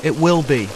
it will be.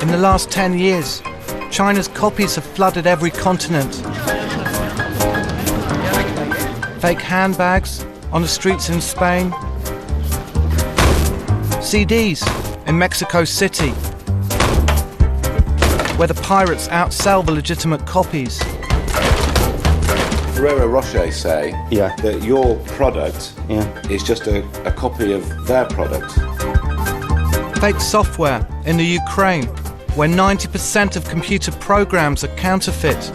In the last 10 years, China's copies have flooded every continent. Fake handbags on the streets in Spain, CDs in Mexico City, where the pirates outsell the legitimate copies. Ferrero Rocher say that your product is just a copy of their product. Fake software in the Ukraine, where 90% of computer programs are counterfeit.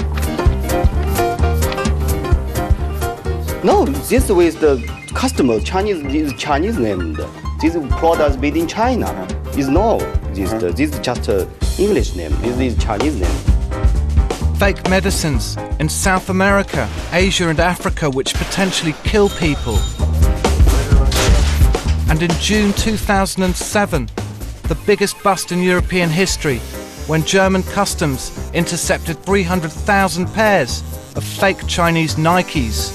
No, this with the customer, Chinese named. This product made in China. Is no, this is just English name. This is Chinese name. Fake medicines in South America, Asia and Africa which potentially kill people. And in June 2007, the biggest bust in European history, when German customs intercepted 300,000 pairs of fake Chinese Nikes.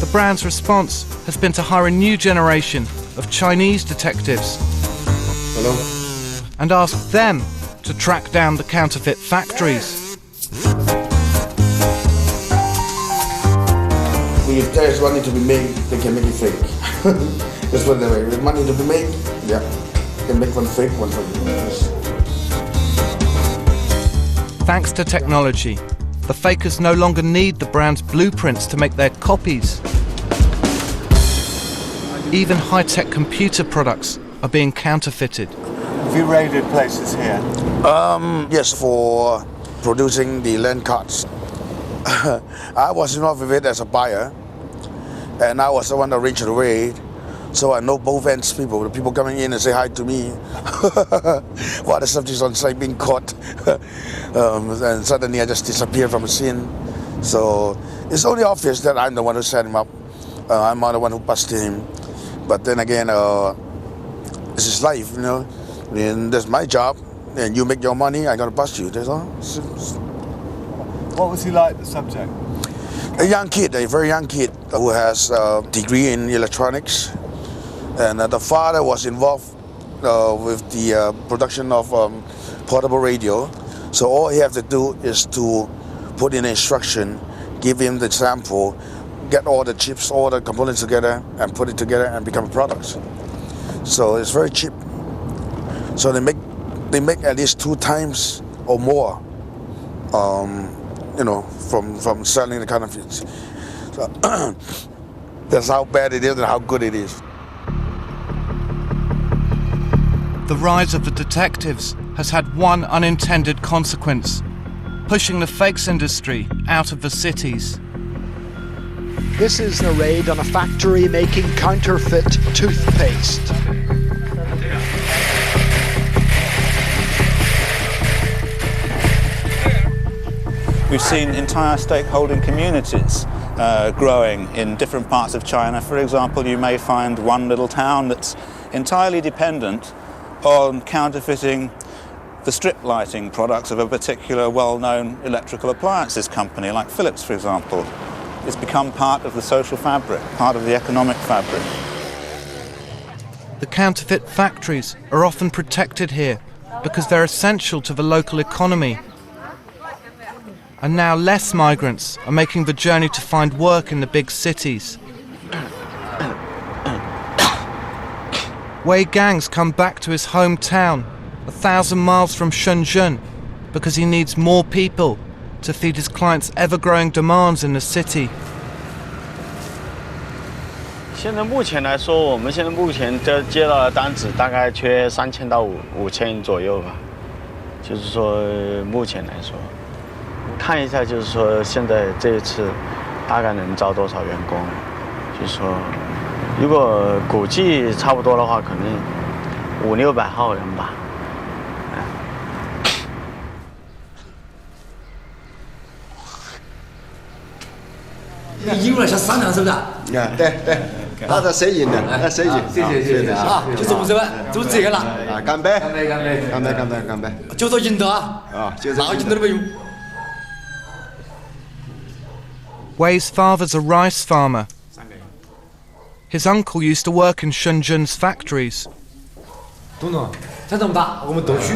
The brand's response has been to hire a new generation of Chinese detectives. Hello? And ask them to track down the counterfeit factories. If there's money to be made, they can make it fake. That's what they make. With money to be made, they can make one fake, one for yes. Thanks to technology, the fakers no longer need the brand's blueprints to make their copies. Even high-tech computer products are being counterfeited. Have you raided places here? Yes, for producing the land cards. I was involved with it as a buyer, and I was the one that arranged the raid. So I know both ends people, the people coming in and say hi to me while the subjects on site being caught. And suddenly I just disappeared from the scene. So it's only obvious that I'm the one who set him up. I'm not the one who busted him. But then again, this is life, you know. And that's my job. And you make your money, I'm going to bust you. That's all. What was he like, the subject? A young kid, a very young kid who has a degree in electronics. And the father was involved with the production of portable radio. So all he has to do is to put in an instruction, give him the sample, get all the chips, all the components together, and put it together and become a product. So it's very cheap. So they make at least 2 times or more, you know, from selling the counterfeits. So that's how bad it is and how good it is. The rise of the detectives has had one unintended consequence, pushing the fakes industry out of the cities. This is a raid on a factory making counterfeit toothpaste. We've seen entire stakeholding communities growing in different parts of China. For example, you may find one little town that's entirely dependent on counterfeiting the strip lighting products of a particular well-known electrical appliances company, like Philips, for example. It's become part of the social fabric, part of the economic fabric. The counterfeit factories are often protected here because they're essential to the local economy. And now less migrants are making the journey to find work in the big cities. Wei Gang's come back to his hometown, 1,000 miles from Shenzhen, because he needs more people to feed his clients' ever-growing demands in the city. 现在目前来说，我们现在目前接到的单子大概缺3000到5000左右吧。就是说，目前来说，看一下，就是说现在这一次大概能招多少员工？就是说，如果估计差不多的话，可能500-600号人吧。赢了想商量是不是？对对，那这谁赢的？那谁赢？谢谢啊！就这么着吧，就这个了。啊，干杯！干杯！干杯！干杯！干杯！就说赢得啊！啊，就哪个赢得都没用。Wei's father's a rice farmer. His uncle used to work in Shenzhen's factories. 董总，像这么大，我们都去，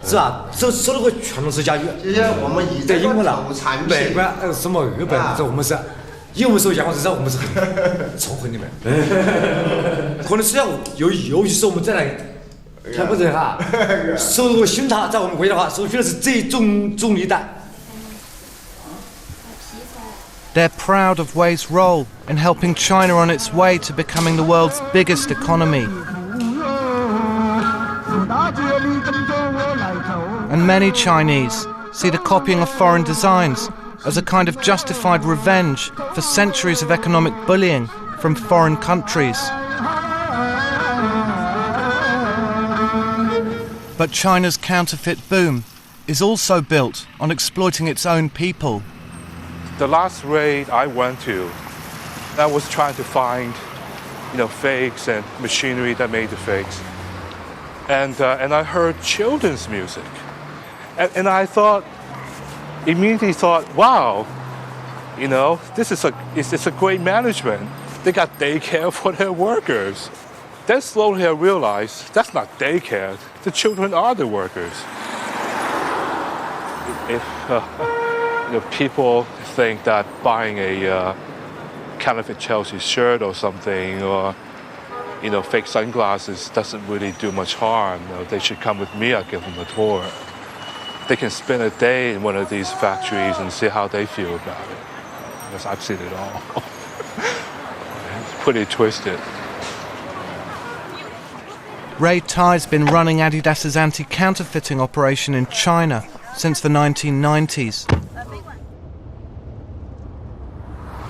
是吧？收了个全都是家具。这些我们以这个土产品，外观什么日本，这我们是，因为我们收阳光之后，我们是很仇恨的嘛。可能实际上有意思，我们在那看不着哈，收入新茶在我们国家的话，收取的是最重利的。 They're proud of Wei's role in helping China on its way to becoming the world's biggest economy. And many Chinese see the copying of foreign designs as a kind of justified revenge for centuries of economic bullying from foreign countries. But China's counterfeit boom is also built on exploiting its own people. The last raid I went to, I was trying to find, fakes and machinery that made the fakes. And I heard children's music. And I immediately thought, wow, it's a great management. They got daycare for their workers. Then slowly I realized that's not daycare. The children are the workers. If people think that buying a counterfeit Chelsea shirt or something, or fake sunglasses doesn't really do much harm, they should come with me. I'll give them a tour. They can spend a day in one of these factories and see how they feel about it. Because I've seen it all. It's pretty twisted. Ray Tai's been running Adidas's anti-counterfeiting operation in China since the 1990s.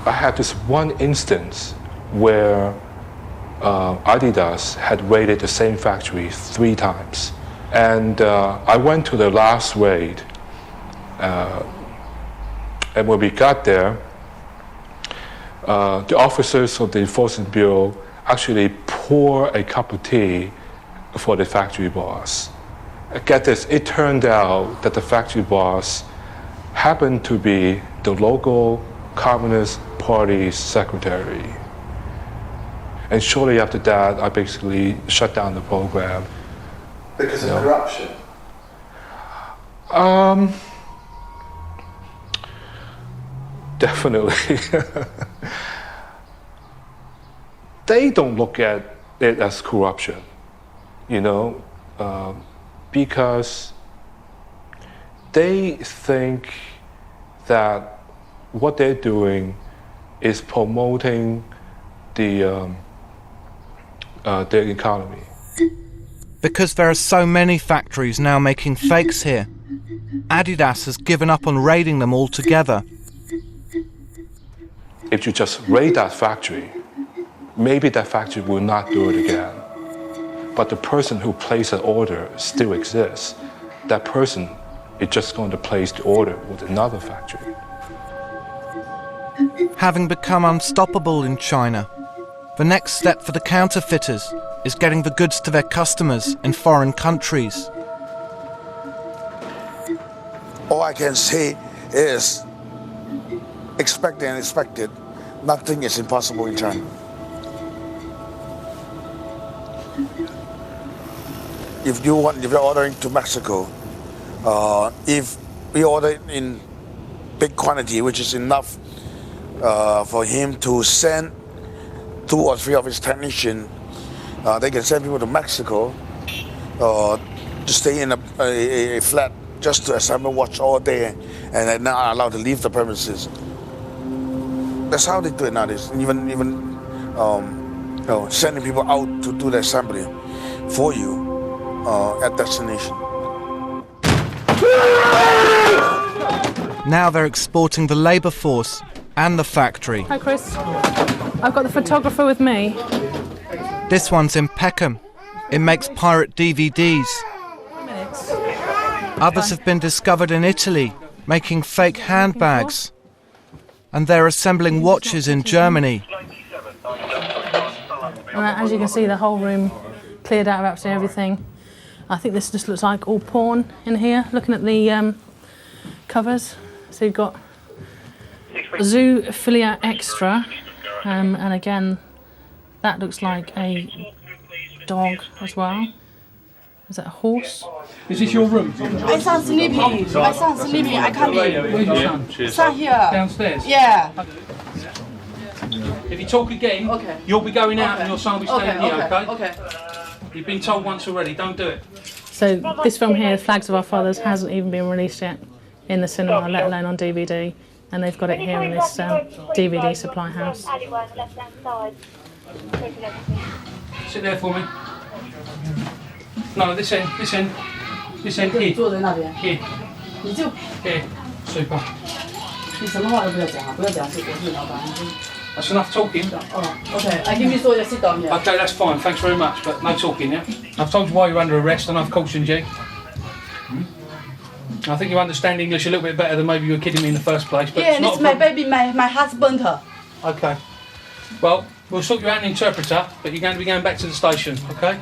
I had this one instance where Adidas had raided the same factory 3 times. And I went to the last raid. And when we got there, the officers of the Enforcement Bureau actually poured a cup of tea for the factory boss. Get this, it turned out that the factory boss happened to be the local Communist Party's secretary. And shortly after that, I basically shut down the program. Because of corruption? Definitely. They don't look at it as corruption, because they think that what they're doing is promoting their economy. Because there are so many factories now making fakes here, Adidas has given up on raiding them altogether. If you just raid that factory, maybe that factory will not do it again. But the person who placed an order still exists. That person is just going to place the order with another factory. Having become unstoppable in China, the next step for the counterfeiters is getting the goods to their customers in foreign countries. All I can say is expect the unexpected. Nothing is impossible in China. If you're ordering to Mexico, if we order in big quantity, which is enough for him to send 2 or 3 of his technicians, they can send people to Mexico to stay in a flat just to assemble watch all day, and they're not allowed to leave the premises. That's how they do it nowadays. Even sending people out to do the assembly for you at destination. Now they're exporting the labour force and the factory. Hi Chris, I've got the photographer with me. This one's in Peckham. It makes pirate DVDs. Others have been discovered in Italy, making fake handbags. And they're assembling watches in Germany. And as you can see, the whole room cleared out of absolutely everything. I think this just looks like all porn in here, looking at the covers. So you've got Zoophilia extra, and again, that looks like a dog as well. Is that a horse? Is this your room? My son's sleeping. My son's sleeping. I come in. Where's your son? Son here. Downstairs? Yeah. If you talk again, you'll be going out and your son will be staying here, okay? Okay. You've been told once already, don't do it. So this film here, Flags of Our Fathers, hasn't even been released yet in the cinema, let alone on DVD. And they've got it here in this DVD supply house. Sit there for me. No, this end here. Here. Here. Super. That's enough talking. Okay. I give you so you sit down here. Okay, that's fine. Thanks very much, but no talking, yeah? I've told you why you're under arrest and I've cautioned you. I think you understand English a little bit better than maybe you were kidding me in the first place. But Yeah, it's my baby, my husband. Okay. Well, we'll sort you out an interpreter, but you're going to be going back to the station, okay?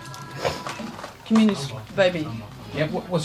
Communist baby. Yeah, what's in